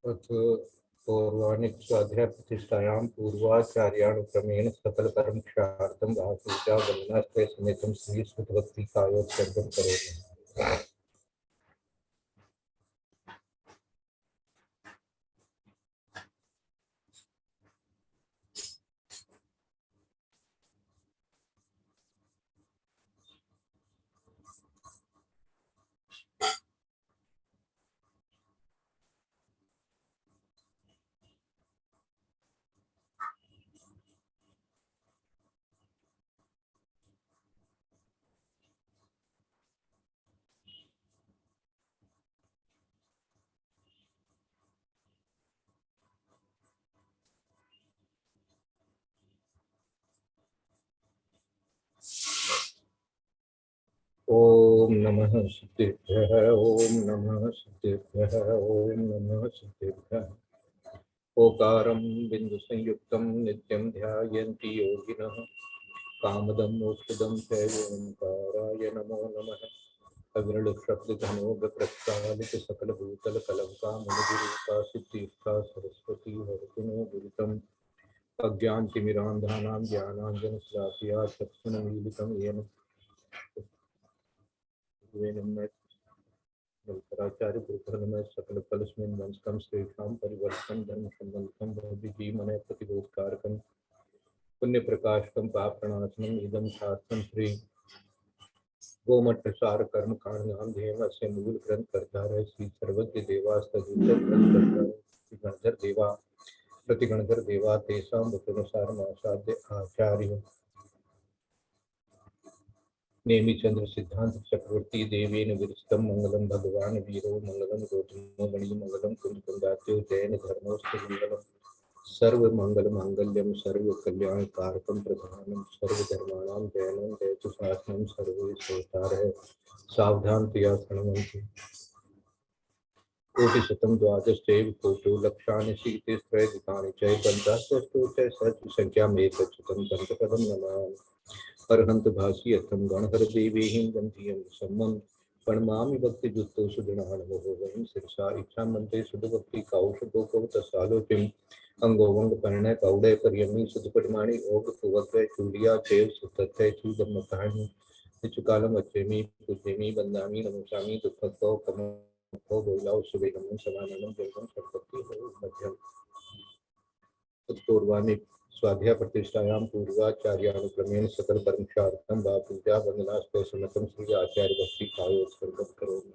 अथ पौर्वाणिक स्वाध्याय प्रतिष्ठायां पूर्वाचार्यानुक्रमेण सकलकर्मक्षार्थं पूजा वंदनास्ते समेतं श्री सुतभक्ति कायोत्सर्गं करोमि। ओम नमः सिद्धेभ्यः ओम नमः सिद्धेभ्यः ओम नमः सिद्धेभ्यः। ओकारं बिन्दुसंयुक्तं नित्यं ध्यायन्ति योगिनः कामदं मोक्षदं च ओंकाराय नमो नमः। अविरलशब्दधनोगप्रक्षालित सकलभूतलकलङ्कामनुरूपा सिद्धिस्था सरस्वती हरतु नो दुरितम् अज्ञानतिमिरान्धानां ज्ञानाञ्जनशलाकया चक्षुरुन्मीलितं येन शंकराचार्य गुरुकुलमें सकल कलस्मिन् वंशकं श्रेष्ठां परिवर्तनं धर्म संबंधं भवद्भिः प्रतिबोधकारकं पुण्य प्रकाशकं पाप प्रणाशनम् इदं शास्त्रं श्री गोमठ सार कर्म कांड नाम ध्येय से मूल ग्रंथ करता श्री सर्वज्ञ देवास्तुतर गणधर देवा प्रतिगणधर देवा तेषां वचनुसार आसाद्य आचार्य नेमिचंद्र सिद्धांत चक्रवर्ती देवेन विरचितं मंगलम भगवान वीरो मंगलम गौतमो मणि मंगलम कुंद कुंदात्यो जैन धर्मोस्त मंगलम सर्व मंगल मांगल्यम सर्व कल्याण कारकम प्रधानम सर्व धर्माणाम जैनम जयतु शासनम सर्वे सोतार है सावधान प्रिया प्रणवंतु कोटिशतं द्वादशैव कोटो लक्षाणि शीतिस्त्रयदिकानि च पञ्चाशत्तु च सहस्रसङ्ख्यामेतच्युतं पञ्चपदं नमामि। अर्हन्त भाषी अथम गणहर देवीं गंधीयं सम्मं प्रणमामि भक्तियुक्तो सुगुणानवो वयं शिरसा इच्छा मंत्रे सुधभक्ति कौशकोपव तसालोकिम अंगोवंग परिणय कौडय पर्यमी सुधपरिमाणी ओग कुवत्वय चूड़िया चेव सुतत्य चूदमकानि निचुकालम अच्छेमी पूजेमी बंदामी नमोशामी दुखतो कमो बोलाओ सुबेगम समानम जलगम सरस्वती हो मध्यम पूर्वाणि स्वाध्याय प्रतिष्ठायां पूर्वाचार्यानुक्रमेण सकल कर्मक्षार्थं वा पूजा वंदनास्ते समतं श्री आचार्य भक्ति कायोत्सर्गं करोमि।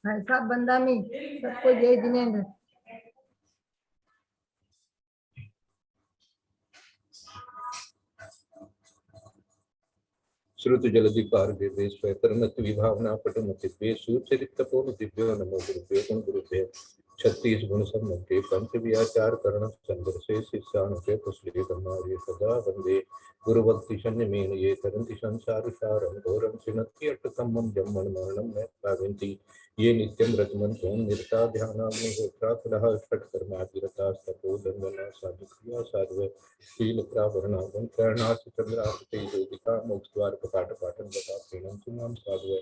भाई साहब बंदा में सबको जय जिनेंद्र। श्रुत जलधि पार देवेश तरनत विभावना पटमति वे सूचरित तपोन दिव्यो नमो गुरुभ्यो गुण गुरुभ्यो 36 गुण सम्मुखे पंच व्याचार करण चंद्र से शिष्यानुके कुशले ब्रह्मार्य सदा वंदे गुरुभक्ति शन्यमेन ये तरन्ति संसार सारं घोरं चिनत्ति अट्टकम्मं जम्मन् मरणं न प्राविन्ति ये नित्यं रजमन्तं निरता ध्यानाग्निहोत्रा पुनः षट्कर्मातिरता तपो दन्वना साधुक्रिया साधव शीलप्रावरणागं करणास्य चन्द्रार्ते ज्योतिका मोक्षद्वार कपाट पाटन बता प्रेणं तुमां साधुवे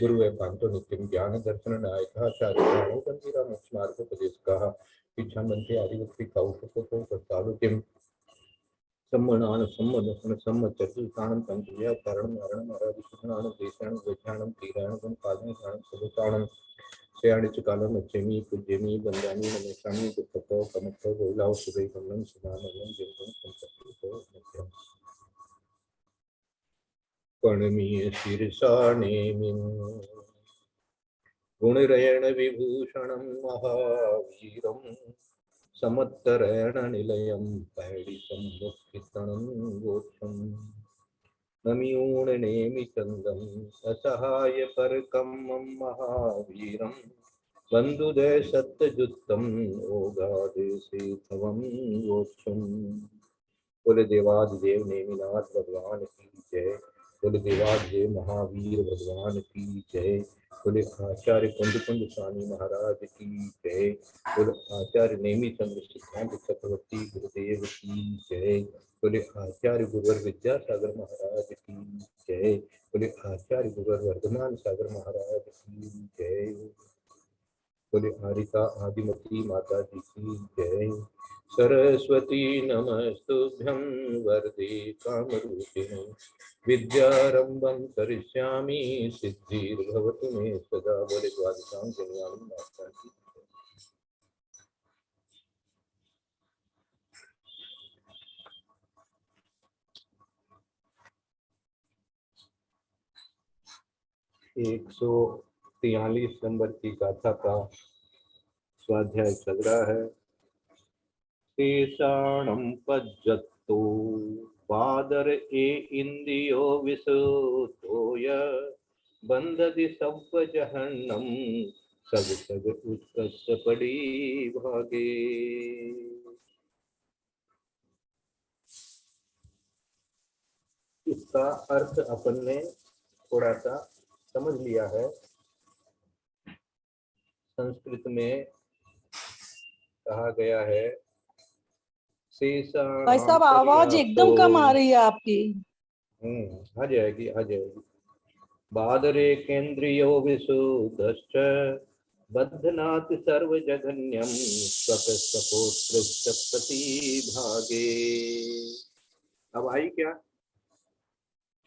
गुरुवे कांतो नित्यं ज्ञान दर्शन नायकः चारित्र्यो बंधीरा मोक्ष मार्गोपदेशकः इच्छा मंत्रे आदिवक्ति कौशको प्रस्तावक्यं सम्मनान सम्मदसन सम्मचतुर्थानं पंचव्या कारणं मरणं आराधिष्ठानं देशानं वैज्ञानं तीरानं पादं ध्यानं सदुतानं श्रेयाणिच कालं अच्छेमी पूज्यमी बंदामी नमेशामी दुःखतो कमतो गोलाव सुबैकमनं सुमाननं जिंकं संपत्तितो नित्यं कर्णमीय शीर्षा नेमिं गुणरयण विभूषणं महावीरं समत्तरेण निलयं पैडितं मुक्तितनं गोक्षं नमियूणनेमि चन्दम् असहाय परकं महावीरं बंधुदय सत्यजुत्तम ओगादेशे तवं वोक्षम। बोले देवादिदेव नेमिनाथ भगवान की जय। बोले देवादिदेव महावीर भगवान की जय। बोले आचार्य कुंज कुंज स्वामी महाराज की जय। बोले आचार्य नेमी चंद्र सिद्धांत चक्रवर्ती गुरुदेव की जय। बोले आचार्य गुरुवर विद्यासागर महाराज की जय। बोले आचार्य गुरुवर वर्धमान सागर महाराज की जय। बोले हरिता आदिमती माता जी की जय। सरस्वती नमस्तुभ्यं वरदे कामरूपिणे विद्यारंभं करिष्यामि सिद्धिर्भवतु मे सदा। बोले द्वादशां जन्यानि माता की। एक 143 नंबर की गाथा का स्वाध्याय चल रहा है। तेषाणं पज्जत्तो पादर ए इंद्रियो विसुतोय बंदति सब जहन्नम सब सग उत्कर्ष पड़ी भागे। इसका अर्थ अपन ने थोड़ा सा समझ लिया है। संस्कृत में कहा गया है भाई साहब आवाज एकदम कम आ रही है आपकी। आ जाएगी आ जाएगी। बादरे केंद्रियो विशुद्धश्च बद्धनाति सर्व जघन्यम स्वकस्तपोत्रश्च प्रतिभागे। अब आई क्या?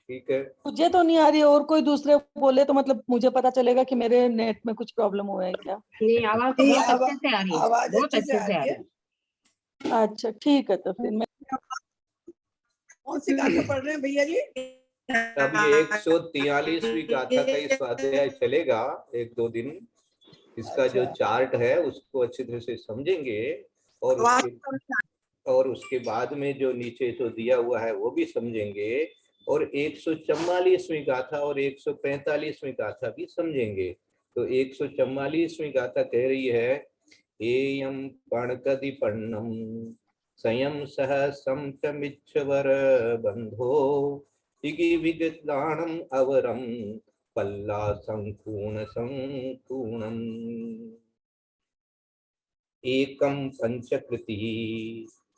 ठीक है। मुझे तो नहीं आ रही, और कोई दूसरे बोले तो मतलब मुझे पता चलेगा कि मेरे नेट में कुछ प्रॉब्लम हुआ है क्या। नहीं, आवाज तो बहुत अच्छे से आ रही है, बहुत अच्छे से आ रही है। अच्छा ठीक है, तो फिर मैं कौन सी गाथा पढ़ रहे हैं भैया जी? अब ये 143वीं गाथा का ही स्वाध्याय चलेगा 1-2 दिन। इसका जो चार्ट है उसको अच्छी तरह से समझेंगे और उसके बाद में जो नीचे जो दिया हुआ है वो भी समझेंगे और 144वीं गाथा और 145वीं गाथा भी समझेंगे। तो 144वीं गाथा कह रही है एयं पणकदिपन्नं संयम सहस्रं च मिच्छवर बंधो इगि विगताणं अवरं पल्ला संपूर्ण संपूर्णम्। एकं पंचकृतिः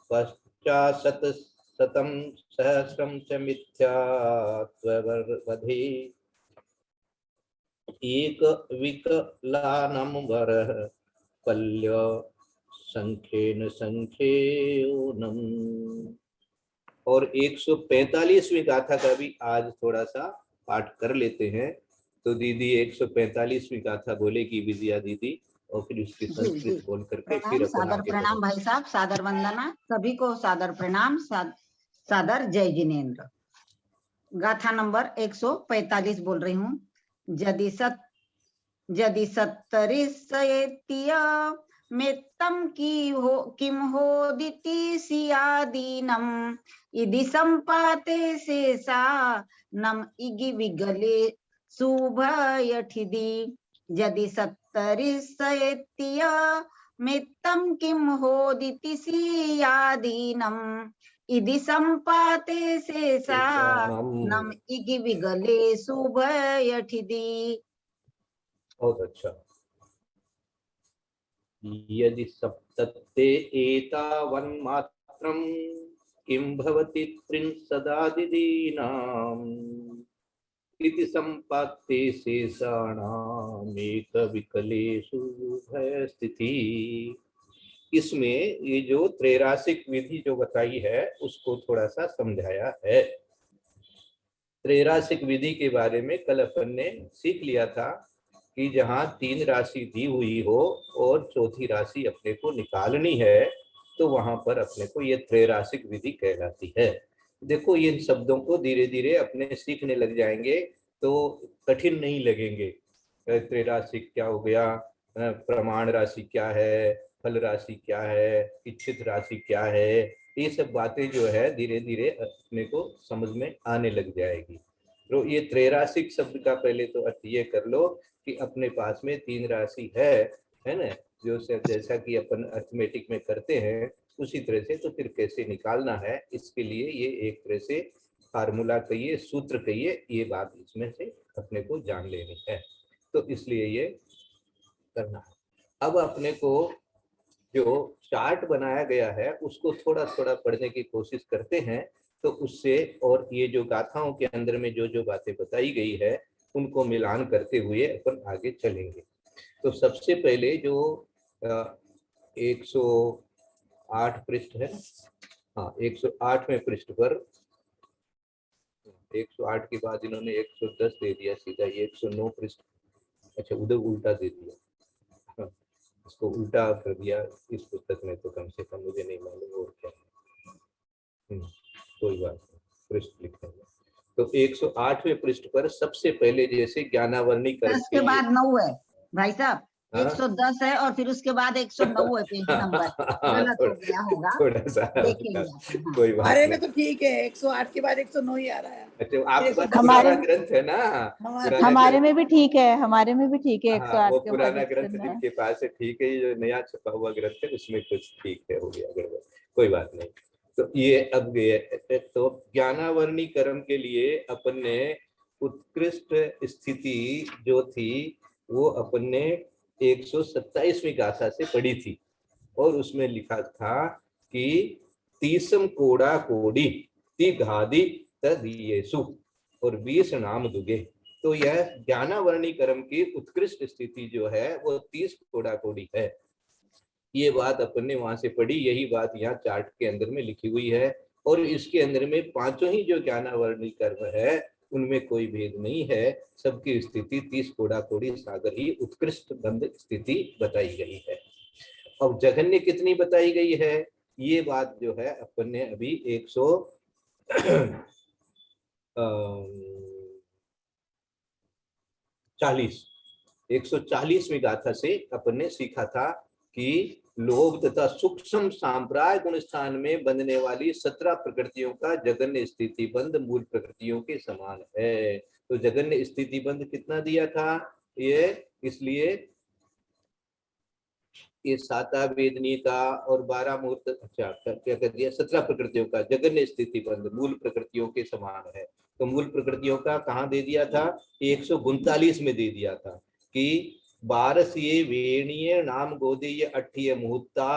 पश्चाशत शतं सहस्रं च मिथ्यात्ववधे एक विकलानं वरः पल्य संख्येन संख्योनम। और 145वीं गाथा का भी आज थोड़ा सा पाठ कर लेते हैं। तो दीदी 145वीं गाथा बोलेगी विजया दीदी और फिर उसकी संस्कृत बोल करके फिर सादर प्रणाम भाई साहब, सादर वंदना सभी को, सादर प्रणाम, सादर जय जिनेन्द्र। गाथा नंबर 145 बोल रही हूँ। यदि सत्तरिशयेत्य मेत्तम किम होदिति सियादीनम इदि संपाते शेषा नम इगि विगले शुभयठिदि। यदि सत्तरिशयेत्य मेत्तम किम होदिति सियादीनम इदि संपाते शेषा नम इगि विगले शुभयठिदि। बहुत अच्छा। यदि सप्तते एतावन्मात्रं किं भवति त्रिंशदादिदीनाम् इति संपाते शेषाणाम् एकविकलेषु भयस्थिति। इसमें ये जो त्रैरासिक विधि जो बताई है उसको थोड़ा सा समझाया है। त्रैरासिक विधि के बारे में कल अपन ने सीख लिया था कि जहाँ 3 राशि दी हुई हो और चौथी राशि अपने को निकालनी है तो वहां पर अपने को ये त्रैरासिक विधि कहलाती है। देखो ये शब्दों को धीरे धीरे अपने सीखने लग जाएंगे तो कठिन नहीं लगेंगे। त्रैरासिक क्या हो गया, प्रमाण राशि क्या है, फल राशि क्या है, इच्छित राशि क्या है, ये सब बातें जो है धीरे धीरे अपने को समझ में आने लग जाएगी। तो ये त्रैरासिक शब्द का पहले तो अर्थ ये कर लो कि अपने पास में 3 राशि है है ना, जो जैसा कि अपन अर्थमेटिक में करते हैं उसी तरह से, तो फिर कैसे निकालना है इसके लिए ये एक तरह से फार्मूला कहिए, सूत्र कहिए, ये बात इसमें से अपने को जान लेनी है, तो इसलिए ये करना है। अब अपने को जो चार्ट बनाया गया है उसको थोड़ा थोड़ा पढ़ने की कोशिश करते हैं, तो उससे, और ये जो गाथाओं के अंदर में जो जो बातें बताई गई है उनको मिलान करते हुए अपन आगे चलेंगे। तो सबसे पहले जो 108 पृष्ठ है, हाँ 108वें पृष्ठ पर, 108 के बाद इन्होंने 110 दे दिया सीधा, ये 109 पृष्ठ, अच्छा उधर उल्टा दे दिया, हाँ, इसको उल्टा कर दिया इस पुस्तक में, तो कम से कम मुझे नहीं मालूम और क्या है, कोई बात नहीं, पृष्ठ लिख देंगे। तो 108वें पृष्ठ पर सबसे पहले जैसे ज्ञानावरणी कर्म 10 के बाद 9 है भाई साहब, हाँ? 110 है और फिर उसके बाद 109 है पेज नंबर, गलत हो गया होगा, थोड़ा सा देखेंगे अपन, हाँ। कोई बात हमारे नहीं। में तो ठीक है, 108 के बाद 109 ही आ रहा है। अच्छा आपके पास हमारे पुराना ग्रंथ है ना, पुराना हमारे ग्रंथ- में भी ठीक है, हमारे में भी ठीक है, हाँ 108 वो के बाद पुराना ग्रंथ 109 है। जिनके पास है ठीक है, ये जो नया छपा हुआ ग्रंथ है उसमें कुछ ठीक है, हो गया गड़बड़, कोई बात नहीं। तो ये अब गए, तो ज्ञानावरणी कर्म के लिए अपन ने उत्कृष्ट स्थिति जो थी वो अपन ने 127वीं गाथा से पढ़ी थी, और उसमें लिखा था कि तीसम कोड़ा कोड़ी ती घादी तदीयेसु और 20 नाम दुगे। तो यह ज्ञानावरणी कर्म की उत्कृष्ट स्थिति जो है वो 30 कोड़ा कोड़ी है, ये बात अपन ने वहां से पढ़ी, यही बात यहाँ चार्ट के अंदर में लिखी हुई है। और इसके अंदर में पांचों ही जो ज्ञानावरणी कर्म है उनमें कोई भेद नहीं है, सबकी स्थिति 30 कोड़ा कोड़ी सागर ही उत्कृष्ट बंद स्थिति बताई गई है। अब जघन्य कितनी बताई गई है, ये बात जो है अपन ने अभी 140वीं गाथा से अपन ने सीखा था कि लोभ तथा सूक्ष्म सांप्राय गुण स्थान में बंधने वाली 17 प्रकृतियों का जगन्य स्थिति बंध मूल प्रकृतियों के समान है। तो जगन्य स्थिति बंध कितना दिया था ये, इसलिए ये साता वेदनी का और 12 मूर्त, अच्छा क्या कर दिया, 17 प्रकृतियों का जगन्य स्थिति बंध मूल प्रकृतियों के समान है। तो मूल प्रकृतियों का कहाँ दे दिया था, 139 में दे दिया था कि 12 वेणीय नाम गोदेय 8 मुहूर्ता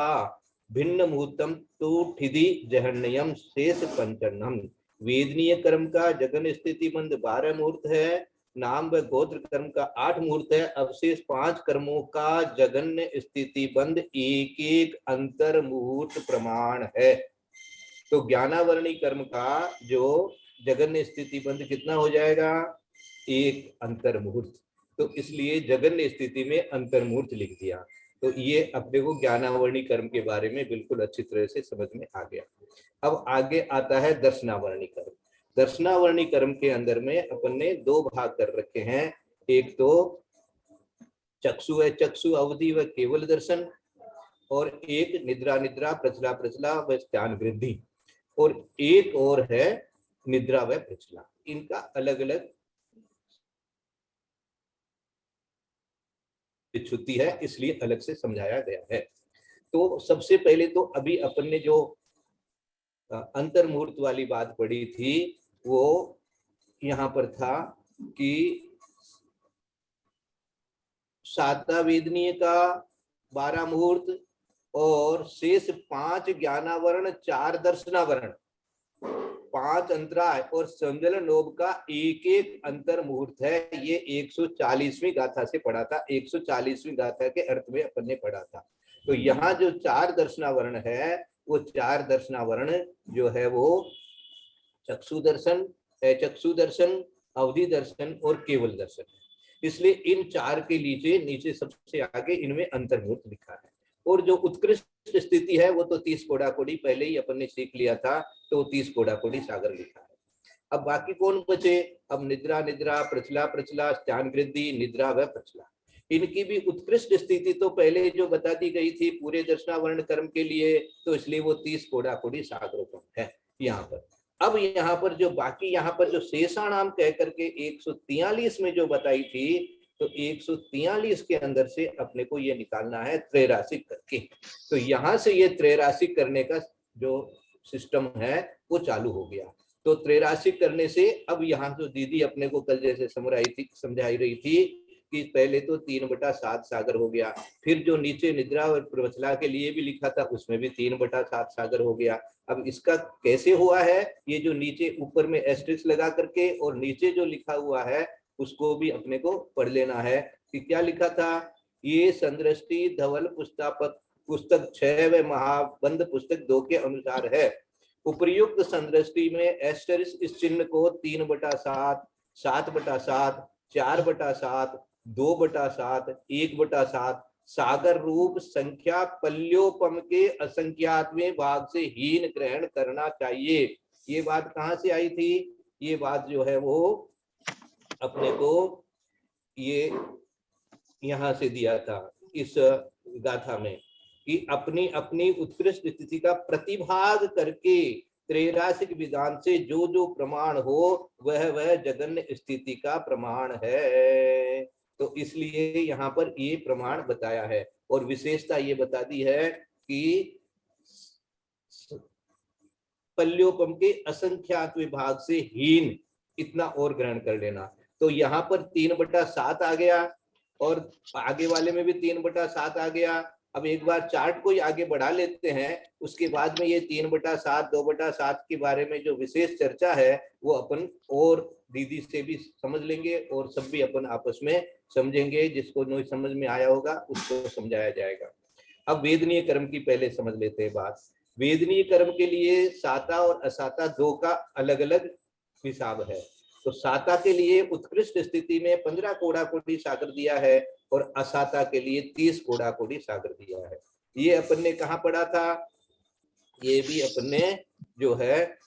भिन्न मुहूर्तम तो ठिधि जहन्यम शेष पंचन्नम। वेदनीय कर्म का जगन स्थिति बंध 12 मुहूर्त है, नाम व गोत्र कर्म का 8 मुहूर्त है, अवशेष 5 कर्मों का जगन्य स्थिति बंध एक एक अंतर मुहूर्त प्रमाण है। तो ज्ञानावरणी कर्म का जो जगन्य स्थिति बंध कितना हो जाएगा, एक अंतर मुहूर्त। तो इसलिए जगन्य स्थिति में अंतर मुहूर्त लिख दिया। तो ये अपने को ज्ञानावरणी कर्म के बारे में बिल्कुल अच्छी तरह से समझ में आ गया। अब आगे आता है दर्शनावरणी कर्म। दर्शनावरणी कर्म के अंदर में अपन ने 2 भाग कर रखे हैं, एक तो चक्षु है, चक्षु अवधि व केवल दर्शन, और एक निद्रा निद्रा प्रचला प्रचला व ज्ञान वृद्धि, और एक और है निद्रा व प्रचला। इनका अलग अलग छुट्टी है, इसलिए अलग से समझाया गया है। तो सबसे पहले तो अभी अपन ने जो अंतर मुहूर्त वाली बात पढ़ी थी वो यहाँ पर था कि साता वेदनीय का 12 मुहूर्त और शेष 5 ज्ञानावरण 4 दर्शनावरण 5 अंतराय और संजलन लोभ का एक एक अंतर मुहूर्त है। ये 140वीं गाथा से पढ़ा था, 140वीं गाथा के अर्थ में अपन ने पढ़ा था। तो यहाँ जो 4 दर्शनावरण है वो 4 दर्शनावरण जो है वो चक्षु दर्शन, चक्षु दर्शन, अवधि दर्शन और केवल दर्शन। इसलिए इन 4 के नीचे सबसे आगे इनमें अंतर मुहूर्त लिखा है। और जो उत्कृष्ट स्थिति है वो तो 30 कोड़ा कोड़ी पहले ही अपन ने सीख लिया था, तो 30 कोड़ा कोड़ी सागर लिखा है। अब बाकी कौन बचे, अब निद्रा निद्रा प्रचला प्रचला ज्ञान वृद्धि निद्रा व प्रचला, इनकी भी उत्कृष्ट स्थिति तो पहले जो बता दी गई थी पूरे दर्शनावरण कर्म के लिए, तो इसलिए वो 30 कोड़ा कोड़ी सागरोपम है यहाँ पर। अब यहाँ पर जो बाकी यहाँ पर जो शेषाणाम कह करके 143 में जो बताई थी तो 143 के अंदर से अपने को ये निकालना है त्रैराशिक करके। तो यहाँ से ये त्रैराशिक करने का जो सिस्टम है वो चालू हो गया। तो त्रैराशिक करने से अब यहाँ जो दीदी अपने को कल जैसे समझाई रही थी कि पहले तो 3/7 सागर हो गया, फिर जो नीचे निद्रा और प्रवचला के लिए भी लिखा था उसमें भी 3/7 सागर हो गया। अब इसका कैसे हुआ है, ये जो नीचे ऊपर में एस्टेरिस्क लगा करके और नीचे जो लिखा हुआ है उसको भी अपने को पढ़ लेना है कि क्या लिखा था। ये संदृष्टि धवल पुस्तक 6 व महाबंध पुस्तक 2 के अनुसार है। उपर्युक्त संदृष्टि में एस्टेरिस्क इस चिन्ह को 3/7, 7/7, 4/7, 2/7, 1/7 सागर रूप संख्या पल्योपम के असंख्यातवें भाग से हीन ग्रहण करना चाहिए। ये बात कहाँ से आई थी, ये बात जो है वो अपने को ये यहाँ से दिया था इस गाथा में कि अपनी अपनी उत्कृष्ट स्थिति का प्रतिभाग करके त्रैराशिक विधान से जो जो प्रमाण हो वह जगन्य स्थिति का प्रमाण है। तो इसलिए यहाँ पर ये प्रमाण बताया है और विशेषता ये बता दी है कि पल्योपम के असंख्यात विभाग से हीन इतना और ग्रहण कर लेना। तो यहाँ पर 3/7 आ गया और आगे वाले में भी 3/7 आ गया। अब एक बार चार्ट को ही आगे बढ़ा लेते हैं, उसके बाद में ये 3/7, 2/7 के बारे में जो विशेष चर्चा है वो अपन और दीदी से भी समझ लेंगे और सब भी अपन आपस में समझेंगे। जिसको नहीं समझ में आया होगा उसको समझाया जाएगा। अब वेदनीय कर्म की पहले समझ लेते हैं बात। वेदनीय कर्म के लिए साता और असाता 2 का अलग अलग हिसाब है। तो साता के लिए उत्कृष्ट स्थिति में 15 कोड़ा कोटि सागर दिया है और असाता के लिए 30 कोड़ा कोटि सागर दिया है। ये अपन ने कहाँ पढ़ा था, ये भी अपन ने जो है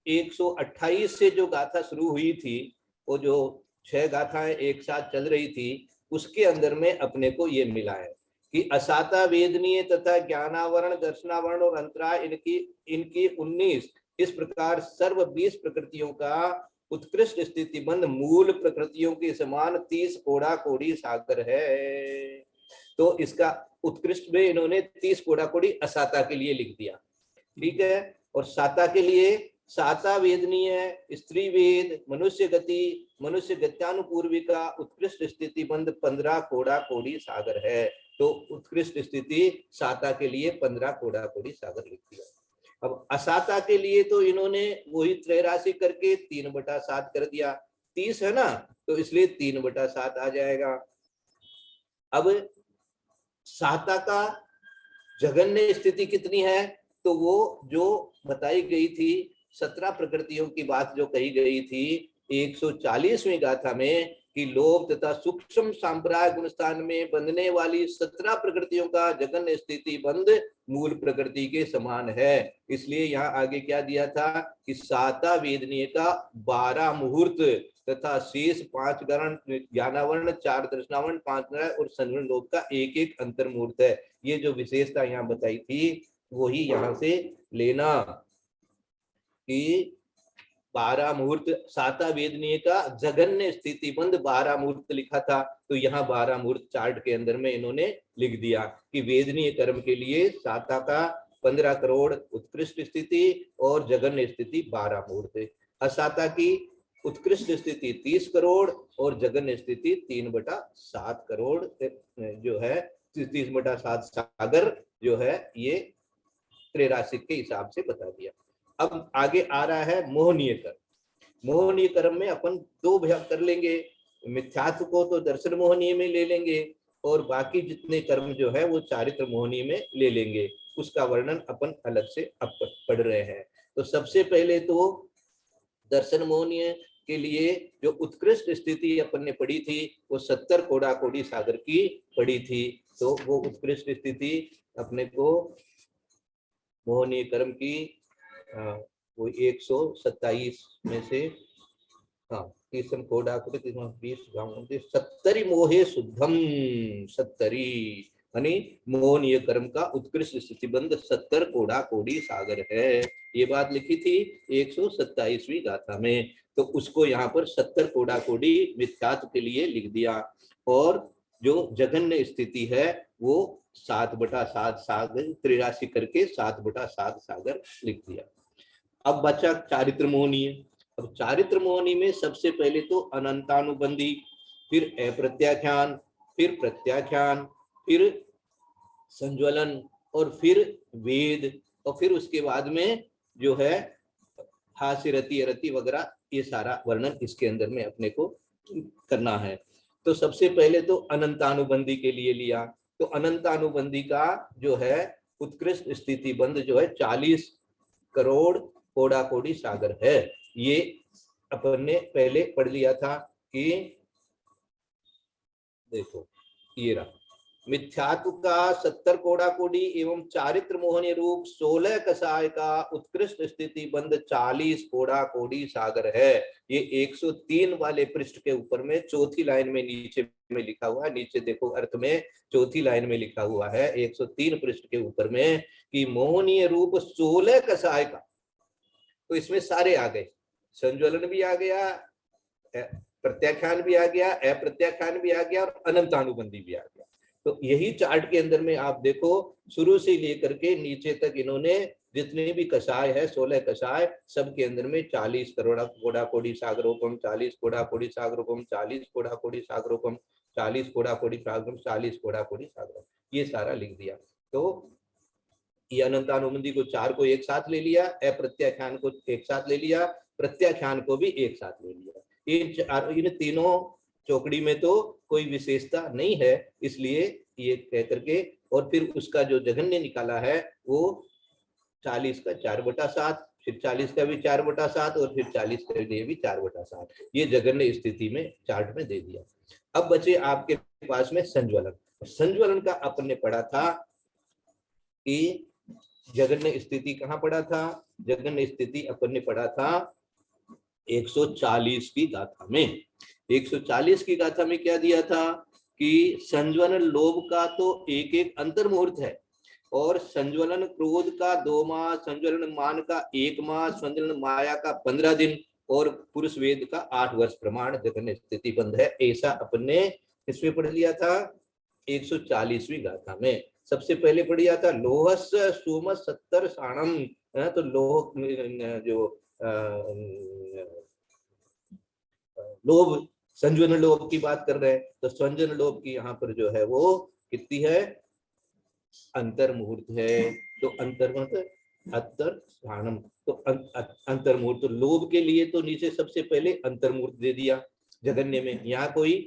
128 से जो गाथा शुरू हुई थी, वो जो 6 गाथाएं एक साथ चल रही थी उसके अंदर में अपने को ये मिला है कि असाता वेदनीय तथा ज्ञानावरण दर्शनावरण और अंतरा इनकी 19 इस प्रकार सर्व 20 प्रकृतियों का उत्कृष्ट स्थितिबंध मूल प्रकृतियों के समान 30 कोड़ा कोड़ी सागर है। तो इसका उत्कृष्ट में इन्होंने 30 कोड़ा कोड़ी असाता के लिए लिख दिया, ठीक है। और साता के लिए साता वेदनीय स्त्री वेद मनुष्य गति मनुष्य गत्यानुपूर्विका उत्कृष्ट स्थितिबंध 15 कोड़ा कोड़ी सागर है। तो उत्कृष्ट स्थिति साता के लिए 15 कोड़ा कोड़ी सागर लिख दिया। अब असाता के लिए तो इन्होंने वही त्रैराशिक करके 3/7 कर दिया, 30 है ना, तो इसलिए 3/7 आ जाएगा। अब साता का जगन्य स्थिति कितनी है, तो वो जो बताई गई थी 17 प्रकृतियों की बात जो कही गई थी 140वीं गाथा में कि लोभ तथा सूक्ष्म सांप्राय गुणस्थान में बंधने वाली 17 प्रकृतियों का जगन्य स्थिति बंध मूल प्रकृति के समान है। इसलिए यहाँ आगे क्या दिया था कि साता वेदनीय का 12 मुहूर्त तथा शेष 5 गण ज्ञानावरण 4 दर्शनावरण 5 न्याय और संवरण लोभ का एक एक अंतर मुहूर्त है। ये जो विशेषता यहाँ बताई थी वही यहाँ से लेना कि 12 मुहूर्त साता वेदनीय का जगन्य स्थिति बंद 12 मुहूर्त लिखा था, तो यहाँ 12 मुहूर्त चार्ट के अंदर में इन्होंने लिख दिया कि वेदनीय कर्म के लिए साता का 15 करोड़ उत्कृष्ट स्थिति और जगन्य स्थिति 12 मुहूर्त। असाता की उत्कृष्ट स्थिति 30 करोड़ और जगन्य स्थिति 3/7 करोड़ जो है 30/7 सागर जो है ये त्रैराशिक के हिसाब से बता दिया। अब आगे आ रहा है मोहनीय कर्म। मोहनीय कर्म में अपन 2 भाग कर लेंगे, मिथ्यात्व को तो दर्शन मोहनीय में ले लेंगे और बाकी जितने कर्म जो है वो चारित्र मोहनीय में ले लेंगे। उसका वर्णन अपन अलग से अब पढ़ रहे हैं। तो सबसे पहले तो दर्शन मोहनीय के लिए जो उत्कृष्ट स्थिति अपन ने पढ़ी थी वो 70 कोड़ा कोड़ी सागर की पढ़ी थी। तो वो उत्कृष्ट स्थिति अपने को मोहनीय कर्म की वो 127 में से 30 कोड़ा कोड़ी 20 70 मोहे शुद्धम 70 यानी मोहनीय कर्म का उत्कृष्ट स्थितिबंध 70 कोड़ा कोड़ी सागर है। ये बात लिखी थी 127वीं गाथा में, तो उसको यहाँ पर 70 कोड़ा कोड़ी मिथ्यात्व के लिए लिख दिया। और जो जघन्य स्थिति है वो 7/7 सागर 83 करके 7/7 सागर लिख दिया। अब बचा चारित्र मोहनीय। अब चारित्र मोहनी में सबसे पहले तो अनंतानुबंधी, फिर अप्रत्याख्यान, फिर प्रत्याख्यान, फिर संज्वलन और फिर वेद, और फिर उसके बाद में जो है हास्य रति अरति वगैरह, ये सारा वर्णन इसके अंदर में अपने को करना है। तो सबसे पहले तो अनंतानुबंधी के लिए लिया, तो अनंतानुबंधी का जो है उत्कृष्ट स्थिति बंध जो है 40 करोड़ कोड़ा कोड़ी सागर है। ये अपन ने पहले पढ़ लिया था कि देखो ये रहा मिथ्यात्व का 70 कोड़ा कोड़ी एवं चारित्र मोहनी रूप 16 कसाय का उत्कृष्ट स्थिति बंध 40 कोड़ा कोड़ी सागर है। ये 103 वाले पृष्ठ के ऊपर में चौथी लाइन में नीचे में लिखा हुआ है। नीचे देखो अर्थ में चौथी लाइन में लिखा हुआ है 103 पृष्ठ के ऊपर में कि मोहनीय रूप 16 कसाय का। तो इसमें सारे आ गए, संज्वलन भी आ गया, प्रत्याख्यान भी आ गया, अप्रत्याख्यान भी आ गया और अनंतानुबंधी भी आ गया। तो यही चार्ट के अंदर में आप देखो शुरू से लेकर के नीचे तक इन्होंने जितने भी कषाय है 16 कषाय, सब के अंदर में 40 कोड़ा कोड़ी सागरोपम, 40 कोड़ा कोड़ी सागरोपम, 40 कोड़ा कोड़ी सागरोपम, 40 कोड़ा कोड़ी सागरोपम, 40 कोड़ा कोड़ी सागरोपम, ये सारा लिख दिया। तो ये अनंतानुबंधी को 4 को एक साथ ले लिया, अप्रत्याख्यान को एक साथ ले लिया, प्रत्याख्यान को भी एक साथ ले लिया। इन तीनों चौकड़ी में तो कोई विशेषता नहीं है, इसलिए ये कह करके और फिर उसका जो जघन्य निकाला है वो 40 का 4/7, फिर 40 का भी 4/7 और फिर 40 के लिए भी 4/7, ये जघन्य स्थिति में चार्ट में दे दिया। अब बचे आपके पास में संज्वलन। संज्वलन का अपन ने पढ़ा था कि जघन्य स्थिति कहाँ पढ़ा था, जघन्य स्थिति अपन ने पढ़ा था 140 की गाथा में। 140 की गाथा में क्या दिया था कि संज्वलन लोभ का तो एक एक अंतर्मुहूर्त है, और संज्वलन क्रोध का 2 माह, संज्वलन मान का 1 माह, संज्वलन माया का 15 दिन और पुरुष वेद का 8 वर्ष प्रमाण जघन्य स्थिति बंध है। ऐसा अपन ने इसमें पढ़ लिया था 140वीं गाथा में। सबसे पहले पढ़ लिया था लोहस सोम 70 साणम, तो लोह जो लोभ, संज्वलन लोभ की बात कर रहे हैं, तो संज्वलन लोभ की यहाँ पर जो है वो कितनी है, अंतर्मुहूर्त है। तो अंतर्मुहूर्त अंतर्धानम, तो अंतर्मुहूर्त, तो लोभ के लिए तो नीचे सबसे पहले अंतर्मुहूर्त दे दिया जघन्य में, यहाँ कोई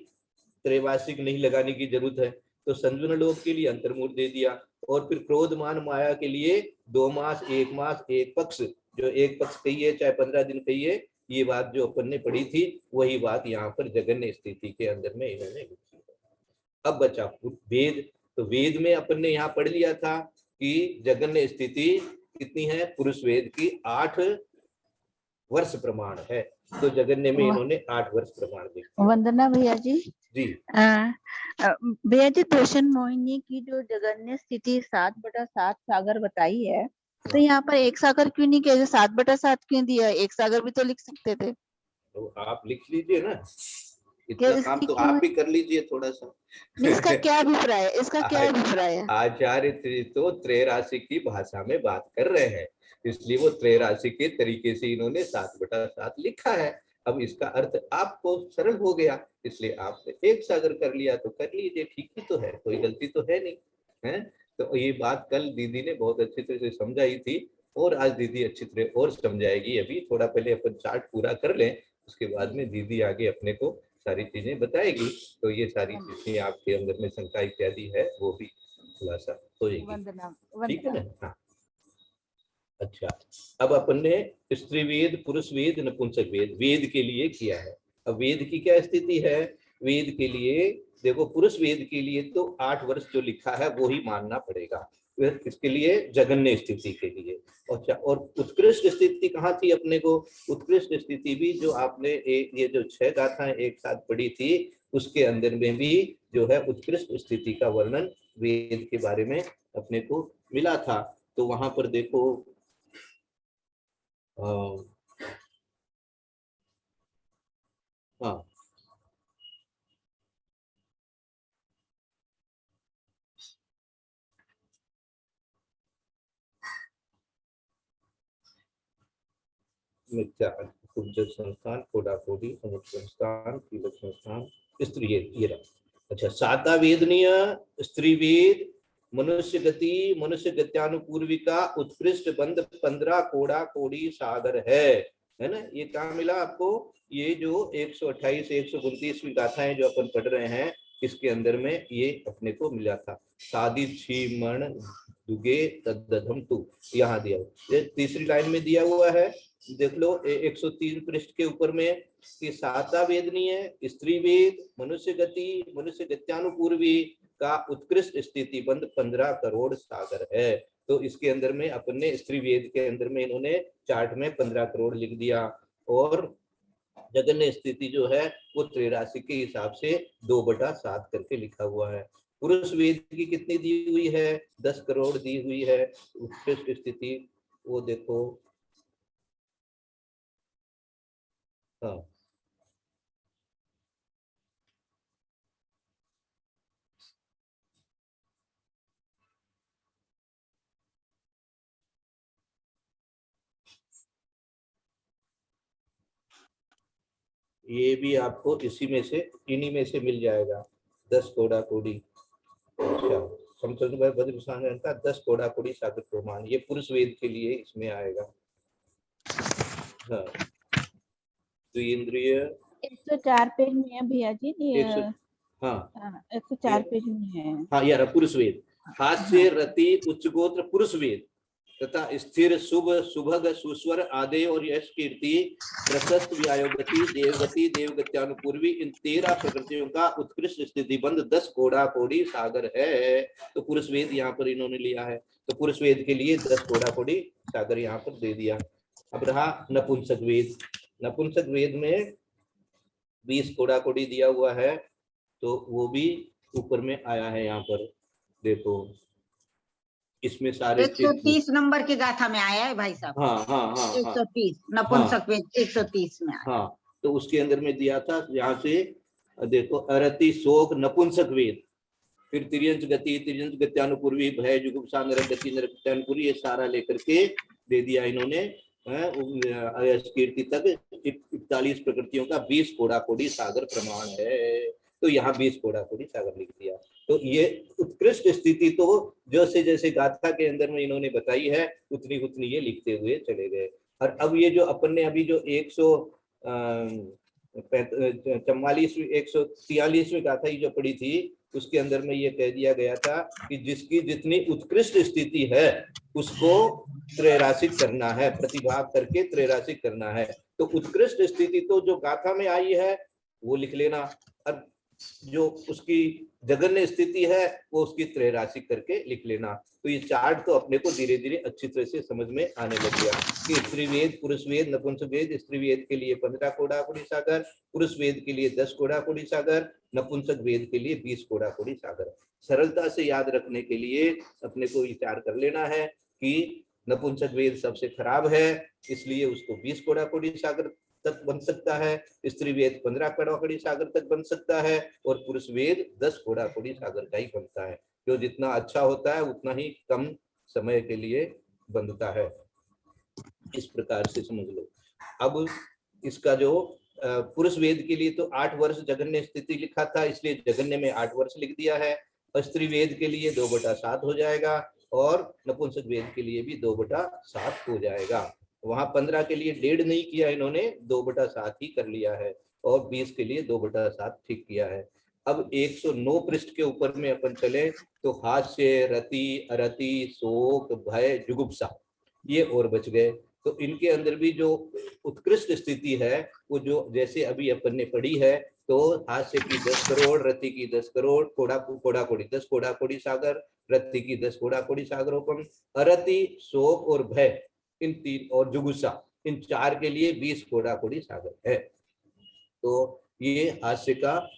त्रैवासिक नहीं लगाने की जरूरत है, तो संज्वलन लोभ के लिए अंतर्मुहूर्त दे दिया। और फिर क्रोधमान माया के लिए 2 मास, 1 मास, 1 पक्ष, जो 1 पक्ष कहिए चाहे 15 दिन कहिए, ये बात जो अपन ने पढ़ी थी वही बात यहाँ पर जघन्य स्थिति के अंदर में इन्होंने लिखी है। अब बचा वेद, तो वेद में अपन ने यहाँ पढ़ लिया था कि जघन्य स्थिति कितनी है, पुरुष वेद की 8 वर्ष प्रमाण है, तो जघन्य में इन्होंने 8 वर्ष प्रमाण दिया। वंदना भैया जी। जी भैया जी, दर्शन मोहिनी की जो जघन्य स्थिति 7/7 सागर बताई है, तो यहाँ पर एक सागर क्यों नहीं किया, 7/7 क्यों दिया? एक सागर भी तो लिख सकते थे। तो आप लिख लीजिए ना, इतना काम तो आप भी कर लीजिए थोड़ा सा। इसका क्या अभिप्राय है, इसका क्या अभिप्राय है? आचार्य तो त्रैराशि की भाषा में बात कर रहे हैं, इसलिए वो त्रैराशि के तरीके से इन्होंने 7/7 लिखा है। अब इसका अर्थ आपको सरल हो गया, इसलिए आपने एक सागर कर लिया, तो कर लीजिए, ठीक ही तो है, कोई गलती तो है नहीं है। तो ये बात कल दीदी ने बहुत अच्छी तरह से समझाई थी, और आज दीदी अच्छी तरह और समझाएगी। अभी थोड़ा पहले अपन चार्ट पूरा कर लें, उसके बाद में दीदी आगे अपने को सारी चीजें बताएगी, तो ये सारी चीजें आपके अंदर में शंका इत्यादि है वो भी खुलासा हो जाएगी, ठीक है ना। हाँ अच्छा, अब अपन ने स्त्री वेद, पुरुष वेद, नपुंसक वेद, वेद के लिए किया है। अब वेद की क्या स्थिति है, वेद के लिए देखो, पुरुष वेद के लिए तो 8 वर्ष जो लिखा है वो ही मानना पड़ेगा, इसके लिए जघन्य स्थिति के लिए। अच्छा, और उत्कृष्ट स्थिति कहाँ थी अपने को, उत्कृष्ट स्थिति भी जो आपने ये जो 6 गाथाएं एक साथ पढ़ी थी, उसके अंदर में भी जो है उत्कृष्ट स्थिति का वर्णन वेद के बारे में अपने को मिला था। तो वहां पर देखो हाँ मिथ्या उपजत संस्थान, कोडाकोडी, समुद्र संस्थान, कीलक संस्थान, स्त्री ये रहा। अच्छा, साता वेदनीय, स्त्री वेद, मनुष्य गति, मनुष्य गत्यानुपूर्विका, उत्कृष्ट बंध 15 कोड़ा कोड़ी सागर है ना। ये कहाँ मिला आपको? ये जो 128 129वीं गाथाएं जो अपन पढ़ रहे हैं, इसके अंदर में ये अपने को मिला था। सादी छीमण दुगे तद्दधम तू, यहाँ दिया हुआ, तीसरी लाइन में दिया हुआ है, देख लो 103 पृष्ठ के ऊपर में कि साता वेदनीय, स्त्री वेद, मनुष्य गति, मनुष्य गत्यानुपूर्वी का उत्कृष्ट स्थिति बंद 15 करोड़ सागर है। तो इसके अंदर में अपन ने स्त्री वेद के अंदर में इन्होंने चार्ट में 15 करोड़ लिख दिया, और जगन्य स्थिति जो है वो त्रैराशिक के हिसाब से 2/7 करके लिखा हुआ है। पुरुष वेद की कितनी दी हुई है? 10 करोड़ दी हुई है। उत्कृष्ट स्थिति वो देखो, हाँ ये भी आपको इसी में से, इन्हीं में से मिल जाएगा, 10 कोड़ा कोड़ी। अच्छा, समचंद्र भाई भद्र का 10 कोड़ा कोड़ी सागर प्रमाण, ये पुरुष वेद के लिए इसमें आएगा। हाँ, द्विइंद्रिय 104 पेज में है भैया जी। हाँ 104 पेज में है। हाँ यार, पुरुष वेद, हास्य रति उच्च गोत्र पुरुष वेद तथा स्थिर शुभ सुभग सुस्वर आदि और यश कीर्ति प्रशस्त व्यायोगति देवगति देवगत्यानुपूर्वी, इन 13 प्रकृतियों का उत्कृष्ट स्थिति बंद 10 कोड़ा कोड़ी सागर है। तो पुरुष वेद यहाँ पर इन्होंने लिया है, तो पुरुष वेद के लिए 10 कोड़ा कोड़ी सागर यहाँ पर दे दिया। अब रहा नपुंसक वेद। नपुंसक वेद में 20 कोड़ा कोड़ी दिया हुआ है, तो वो भी ऊपर में आया है यहाँ पर देखो, इसमें सारे 130 नंबर की गाथा में आया है भाई साहब। हाँ हाँ हाँ 130 नपुंसक वेद 130 में आया। हाँ, तो उसके अंदर में दिया था, यहाँ से देखो अरति शोक नपुंसक वेद, फिर तिर्यंच गति तिर्यंच गत्यानुपूर्वी भय जुगुप्सा नरक गति नरक गत्यानुपूर्वी, ये सारा लेकर के दे दिया इन्होंने कीर्ति तक 41 प्रकृतियों का 20 कोड़ा कोड़ी सागर प्रमाण है। तो यहाँ 20 कोड़ा कोड़ी सागर लिख दिया। तो ये उत्कृष्ट स्थिति तो जैसे जैसे गाथा के अंदर में इन्होंने बताई है उतनी उतनी ये लिखते हुए चले गए। और अब ये जो अपन ने अभी जो 144वीं 143वीं गाथा जो पढ़ी थी, उसके अंदर में ये कह दिया गया था कि जिसकी जितनी उत्कृष्ट स्थिति है उसको त्रैराशिक करना है, प्रतिभाग करके त्रैराशिक करना है। तो उत्कृष्ट स्थिति तो जो गाथा में आई है वो लिख लेना, और जो उसकी जगन्य स्थिति है वो उसकी त्रैराशिक करके लिख लेना। तो ये चार्ट तो अपने को धीरे धीरे अच्छी तरह से समझ में आने लग गया कि स्त्री वेद, पुरुष वेद, नपुंसक वेद, स्त्री वेद के लिए 15 कोड़ा कोड़ी सागर, पुरुष वेद के लिए 10 कोड़ा कोड़ी सागर, नपुंसक वेद के लिए 20 कोड़ा कोड़ी सागर। सरलता से याद रखने के लिए अपने को विचार कर लेना है कि नपुंसक वेद सबसे खराब है, इसलिए उसको 20 कोड़ा कोड़ी सागर तक बन सकता है, स्त्री वेद 15 कोड़ा कोड़ी सागर तक बन सकता है, और पुरुष वेद 10 कोड़ा कोड़ी सागर का ही बनता है। जो जितना अच्छा होता है उतना ही कम समय के लिए बनता है। इस प्रकार से समझ लो। अब इसका जो पुरुष वेद के लिए तो 8 वर्ष जगन्य स्थिति लिखा था, इसलिए जगन्य में 8 वर्ष लिख दिया है। स्त्री वेद के लिए 2/7 हो जाएगा, और नपुंसक वेद के लिए भी 2/7 हो जाएगा। वहां 15 के लिए 1.5 नहीं किया इन्होंने, 2/7 ही कर लिया है, और 20 के लिए 2/7 ठीक किया है। अब 109 पृष्ठ के ऊपर में अपन चले तो हास्य रति अरति शोक भय जुगुप्सा ये और बच गए। तो इनके अंदर भी जो उत्कृष्ट स्थिति है वो जो जैसे अभी अपन ने पढ़ी है, तो हास्य की 10 करोड़, रति की 10 करोड़, कोड़ा कोड़ी 10 कोड़ा कोड़ी सागर, रति की 10 कोड़ा कोड़ी सागरोपम, अरति शोक और भय इन 3, और जुगुप्सा इन 4 के लिए 20 कोड़ा कोड़ी सागर है। तो ये हास्य का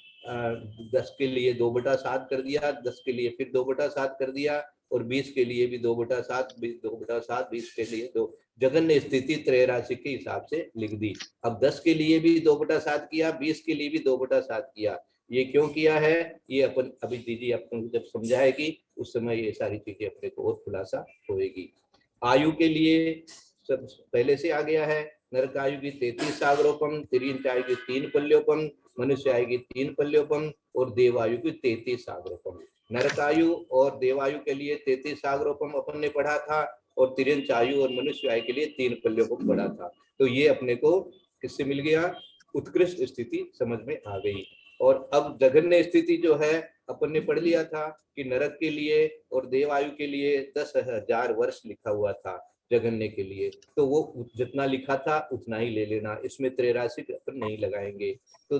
10 के लिए 2/7 कर दिया, 10 के लिए फिर 2/7 कर दिया, और 20 के लिए भी 2/7, 2/7, 20 के लिए 2। जघन्य स्थिति त्रैराशि के हिसाब से लिख दी। अब 10 के लिए भी 2/7 किया, 20 के लिए भी 2/7 किया। ये क्यों किया है, ये अपन अभी दीदी अपन जब समझाएगी उस समय ये सारी चीजें अपने को और खुलासा होएगी। आयु के लिए सब पहले से आ गया है। नरक आयु की 33 सागरोपम, तिर्यंच आयु की 3 पल्योपम, मनुष्य आयु की 3 पल्योपम और देवायु की 33 सागरोपम। नरकायु और देवायु के लिए 33 सागरोपम अपन ने पढ़ा था, और तिर्यंच आयु और मनुष्य आयु के लिए 3 पल्योपम पढ़ा था। तो ये अपने को किससे मिल गया, उत्कृष्ट स्थिति समझ में आ गई। और अब जघन्य स्थिति जो है अपन ने पढ़ लिया था कि नरक के लिए और देवायु के लिए 10,000 वर्ष लिखा हुआ था जघन्य के लिए, तो वो जितना लिखा था उतना ही ले लेना, इसमें त्रैराशि अपन नहीं लगाएंगे। तो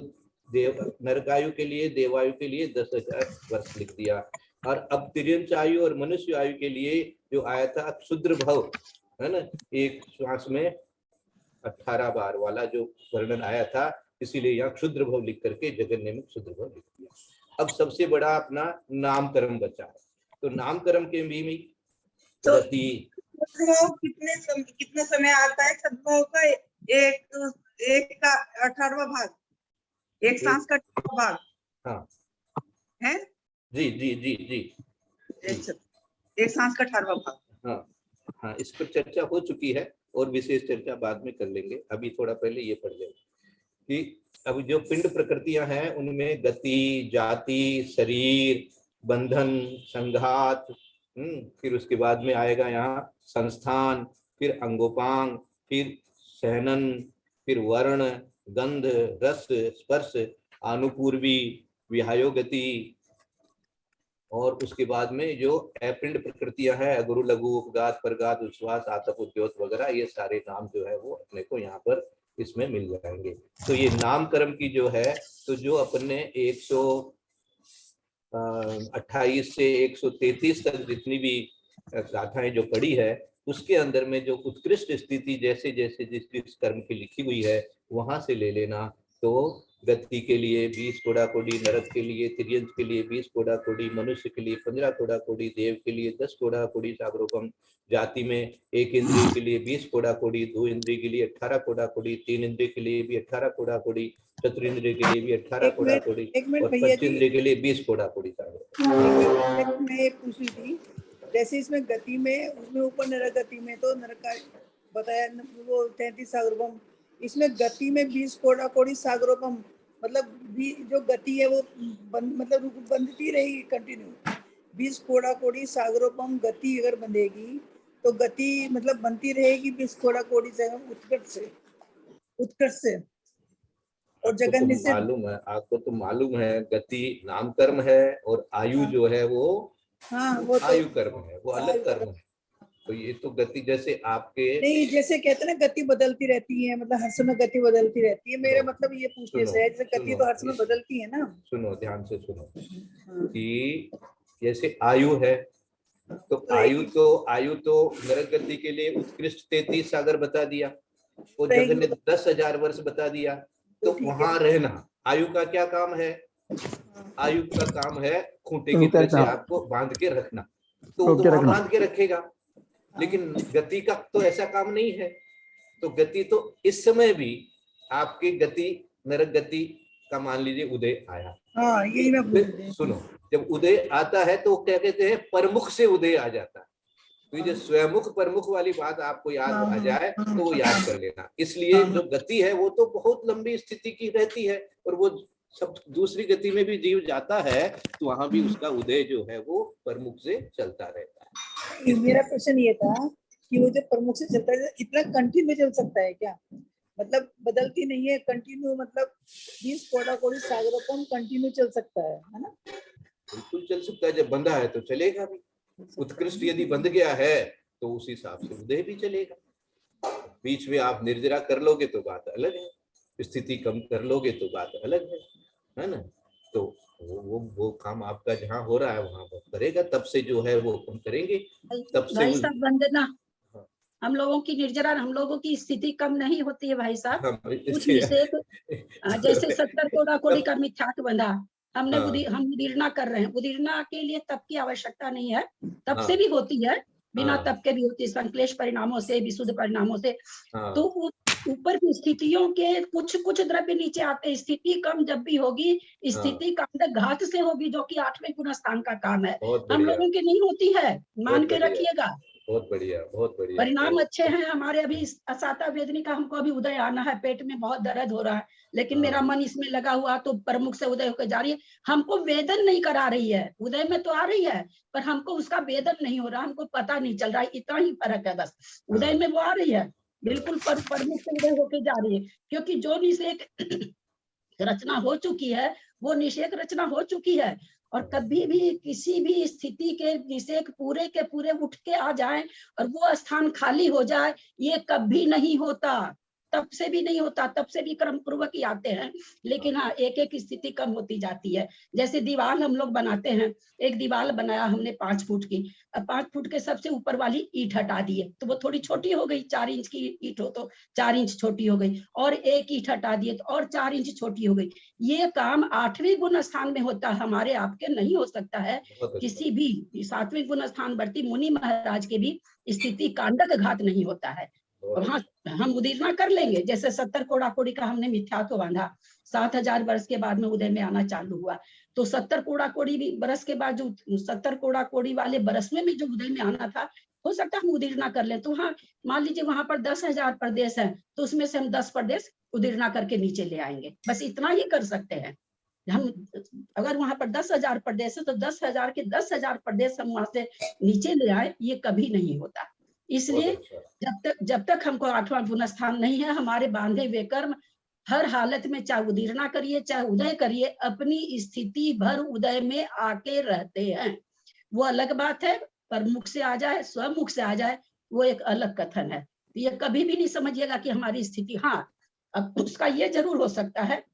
नरकायु के लिए देवायु के लिए 10,000 वर्ष लिख दिया। और अब तिर्यंच आयु और मनुष्य आयु के लिए जो आया था क्षुद्र भव, है ना, एक श्वास में 18 बार वाला जो वर्णन आया था, इसीलिए यहाँ क्षुद्र भव लिख करके जगन्य में क्षुद्र भव लिख दिया। अब सबसे बड़ा अपना नामकरण बचा है, तो नामकरण के भी तो गति कितने समय आता है सद्भाव का? एक का 18वां भाग, एक सांस का 18वां भाग। हाँ है जी जी जी जी, एक सांस का 18वां भाग। हाँ हाँ, इस पर चर्चा हो चुकी है और विशेष चर्चा बाद में कर लेंगे। अभी थोड़ा पहले ये पढ़ लेंगे कि अब जो पिंड प्रकृतियां हैं उनमें गति, जाति, शरीर, बंधन, संघात, फिर उसके बाद में आएगा यहाँ संस्थान, फिर अंगोपांग, फिर सहनन, फिर वर्ण, गंध, रस, स्पर्श, अनुपूर्वी, विहायो गति, और उसके बाद में जो अपिंड प्रकृतियां हैं गुरु, लघु, उपगात, परगात, उच्छ्वास, आतप, उद्योत वगैरह, ये सारे नाम जो है वो अपने को यहाँ पर इसमें मिल जाएंगे। तो ये नामकरण की जो है, तो जो अपन ने 128 से 133 तक जितनी भी गाथाएं जो पढ़ी है, उसके अंदर में जो उत्कृष्ट स्थिति जैसे जैसे जिस कर्म की लिखी हुई है वहां से ले लेना। तो गति के लिए 20 कोड़ा कोड़ी, नरक के लिए, तिर्यंच के लिए 20 कोड़ा कोड़ी, मनुष्य के लिए 15 कोड़ा कोड़ी, देव के लिए 10 कोड़ा कोड़ी सागरोपम, जाति में 1 इंद्रिय के लिए 20 कोड़ा कोड़ी, 2 इंद्रिय के लिए 18 कोड़ा कोड़ी, 3 इंद्रिय के लिए भी 18 कोड़ा कोड़ी, चतुर्ंद्रिय के लिए भी 18 कोड़ा कोड़ी, और पंचेंद्रिय के लिए 20 कोड़ा कोड़ी सागरोपम। मैं ये पूछ रही थी, जैसे इसमें गति में, उसमें ऊपर नरक गति में तो नरक का बताया वो 33 सागरोपम, इसमें गति में 20 कोड़ा कोड़ी सागरोपम, मतलब जो गति है वो मतलब बंधती रहेगी कंटिन्यू। 20 कोड़ा कोड़ी सागरोपम गति अगर बंधेगी तो गति मतलब बनती रहेगी 20 कोड़ा कोड़ी से, उत्कर्ष से। और जगन्य से मालूम है आपको, तो मालूम है गति नाम कर्म है और आयु जो है वो वो आयु कर्म है, वो अलग कर्म है। तो ये तो गति जैसे आपके नहीं, जैसे कहते हैं ना गति बदलती रहती है, मतलब हर समय गति बदलती रहती है, मेरा मतलब ये पूछने से है, जैसे गति तो हर समय बदलती है ना। सुनो, ध्यान से सुनो कि जैसे आयु है, तो आयु तो नरक गति के लिए उत्कृष्ट 33 सागर बता दिया, और जगन ने 10,000 वर्ष बता दिया। तो वहां रहना आयु का क्या काम है? आयु का काम है खूंटे की तरह से आपको बांध के रखना, तो वहां बांध के रखेगा। लेकिन गति का तो ऐसा काम नहीं है। तो गति तो इस समय भी आपकी गति, नरक गति का मान लीजिए उदय आया, यही मैं सुनो, जब उदय आता है तो क्या कहते हैं, परमुख से उदय आ जाता है। तो ये स्वयंमुख परमुख वाली बात आपको याद आ जाए तो वो याद कर लेना। इसलिए जो गति है वो तो बहुत लंबी स्थिति की रहती है, और वो सब दूसरी गति में भी जीव जाता है तो वहां भी उसका उदय जो है वो प्रमुख से चलता रहता है। मेरा क्वेश्चन ये था कि वो जो प्रमुख से चलता है इतना कंटिन्यू चल सकता है क्या? मतलब बदलती नहीं है, कंटिन्यू, मतलब 20 कोड़ा कोड़ी सागरोपम कंटिन्यू चल सकता है ना? बिल्कुल चल सकता है, जब बंधा है तो चलेगा भी। उत्कृष्ट यदि बंध गया है तो उस हिसाब से उदय भी चलेगा। बीच में आप निर्जरा कर लोगे तो बात अलग है, स्थिति कम कर लोगे तो बात अलग है ना? तो वो काम आपका जहाँ हो रहा है वहां वो करेगा, तब से जो है वो हम करेंगे, तब से भाई साहब वंदना, हम लोगों की निर्जरा, हम लोगों की स्थिति कम नहीं होती है भाई साहब। कुछ विशेष जैसे 70 कोड़ा कोड़ी का मिथ्याक बंधा, हमने हाँ। हम उदीर्णा कर रहे हैं। उदीर्णा के लिए तप की आवश्यकता नहीं है, तप हाँ। से भी होती है, बिना हाँ। तप के भी होती है, संश्लेष परिणामों से, विशुद्ध परिणामों से। हाँ। तो ऊपर की स्थितियों के कुछ कुछ द्रव्य नीचे आते हैं। स्थिति कम जब भी होगी, स्थिति कांडक घात से होगी, जो कि 8वें गुण स्थान का काम है। बहुत हम बढ़िया, लोगों की नहीं होती है, मान बहुत के बढ़िया, रखिएगा। बहुत बढ़िया, बहुत बढ़िया। परिणाम तो अच्छे हैं हमारे। अभी असाता वेदनी का हमको अभी उदय आना है, पेट में बहुत दर्द हो रहा है, लेकिन हाँ। मेरा मन इसमें लगा हुआ, तो प्रमुख से उदय होकर जा रही है। हमको वेदन नहीं करा रही है, उदय में तो आ रही है, पर हमको उसका वेदन नहीं हो रहा, हमको पता नहीं चल रहा है, इतना ही फर्क है बस। उदय में वो आ रही है बिल्कुल, प्रमुख से उदय होकर जा रही है, क्योंकि जो निषेक रचना हो चुकी है, वो निषेक रचना हो चुकी है। और कभी भी किसी भी स्थिति के निषेक पूरे के पूरे उठ के आ जाए और वो स्थान खाली हो जाए, ये कभी नहीं होता, तब से भी नहीं होता, तब से भी क्रम पूर्वक ही आते हैं। लेकिन हाँ, एक एक स्थिति कम होती जाती है। जैसे दीवार हम लोग बनाते हैं, एक दीवार बनाया हमने 5 फुट की, अब 5 फुट के सबसे ऊपर वाली ईंट हटा दिए, तो वो थोड़ी छोटी हो गई, 4 इंच की ईंट हो तो 4 इंच छोटी हो गई, और एक ईंट हटा दिए तो और 4 इंच छोटी हो गई। ये काम 8वें गुण स्थान में होता है, हमारे आपके नहीं हो सकता है। बहुत अच्छा। किसी भी 7वें गुण स्थान वर्ती मुनि महाराज के भी स्थिति कांडक घात नहीं होता है। वहां हम उदीर्णा कर लेंगे। जैसे 70 कोड़ा कोड़ी का हमने मिथ्या को बांधा, 7000 वर्ष के बाद में उदय में आना चालू हुआ, तो 70 कोड़ा कोड़ी भी बरस के बाद, जो 70 कोड़ा कोड़ी वाले बरस में जो उदय में आना था, हो सकता है हम उदीर्णा कर लें। तो हाँ, मान लीजिए वहां पर 10,000 प्रदेश है, तो उसमें से हम 10 प्रदेश उदीर्णा करके नीचे ले आएंगे, बस इतना ही कर सकते हैं हम। अगर वहां पर 10,000 प्रदेश है, तो 10,000 के 10,000 प्रदेश हम वहां से नीचे ले आए, ये कभी नहीं होता। इसलिए जब तक हमको 8वां गुण स्थान नहीं है, हमारे बांधे हुए कर्म हर हालत में, चाहे उदीर्णा करिए चाहे उदय करिए, अपनी स्थिति भर उदय में आके रहते हैं। वो अलग बात है, पर मुख से आ जाए, स्वमुख से आ जाए, वो एक अलग कथन है। ये कभी भी नहीं समझिएगा कि हमारी स्थिति, हाँ अब उसका ये जरूर हो सकता है,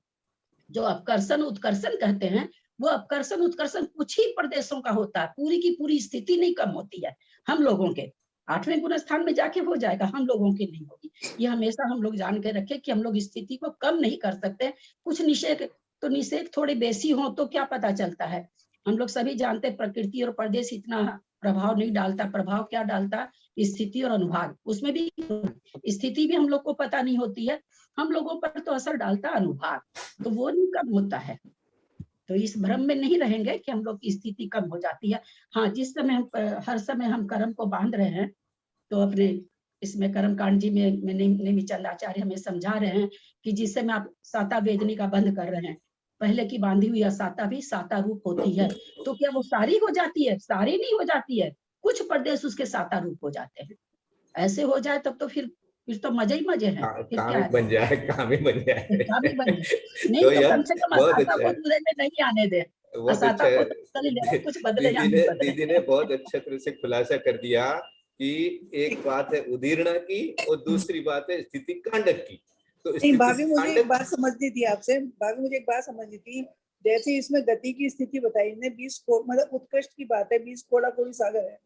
जो अपकर्षण उत्कर्षण कहते हैं, वो अपकर्षण उत्कर्षण कुछ ही प्रदेशों का होता है, पूरी की पूरी स्थिति नहीं कम होती है। हम लोगों के 8वें गुण स्थान में जाके हो जाएगा, हम लोगों की नहीं होगी। ये हमेशा हम लोग जान के रखें कि हम लोग स्थिति को कम नहीं कर सकते। कुछ निषेक, तो निषेक थोड़े बेसी हो तो क्या पता चलता है। हम लोग सभी जानते हैं प्रकृति और प्रदेश इतना प्रभाव नहीं डालता। प्रभाव क्या डालता, स्थिति और अनुभाग। उसमें भी स्थिति भी हम लोग को पता नहीं होती है, हम लोगों पर तो असर डालता अनुभाग, तो वो नहीं कम होता है। तो इस भ्रम में नहीं रहेंगे कि हम लोग की स्थिति कम हो जाती है। हाँ, जिस समय हम हर समय हम कर्म को बांध रहे हैं, तो अपने इसमें कर्म कांड जी में नेमिचंद आचार्य हमें समझा रहे हैं कि जिस समय आप साता वेदनी का बंध कर रहे हैं, पहले की बांधी हुई साता भी साता रूप होती है, तो क्या वो सारी हो जाती है? सारी नहीं हो जाती है, कुछ प्रदेश उसके साता रूप हो जाते हैं। ऐसे हो जाए तब तो फिर तो मजे ही मजे हैं। फिर काम क्या ही है, बन जाए, काम ही बन जाए। काम ही बन जाए। नहीं तो तो यार कम से कम बहुत असाता अच्छा को है, उदय में नहीं आने दे। बहुत अच्छा असाता है। को तो चल ले, कुछ बदले या नहीं बदले। दीदी ने बहुत अच्छे तरह से खुलासा कर दिया कि एक बात है उदीर्णा की और दूसरी बात है स्थिति कांडक की। तो नहीं, स्थिति भाभी मुझे एक कांडक, बात समझनी थी आपसे। भाभी मुझे एक बात समझनी थी, जैसे इसमें गति की स्थिति बताई ने 20 कोड़, मतलब उत्कृष्ट की बात है, 20 कोड़ा कोड़ी सागर है,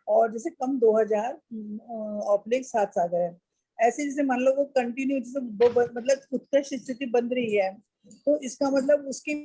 और जैसे कम 2000/7 सागर है। ऐसे जैसे मान लो वो कंटिन्यू, जैसे मतलब उत्कृष्ट स्थिति बन रही है, तो इसका मतलब उसकी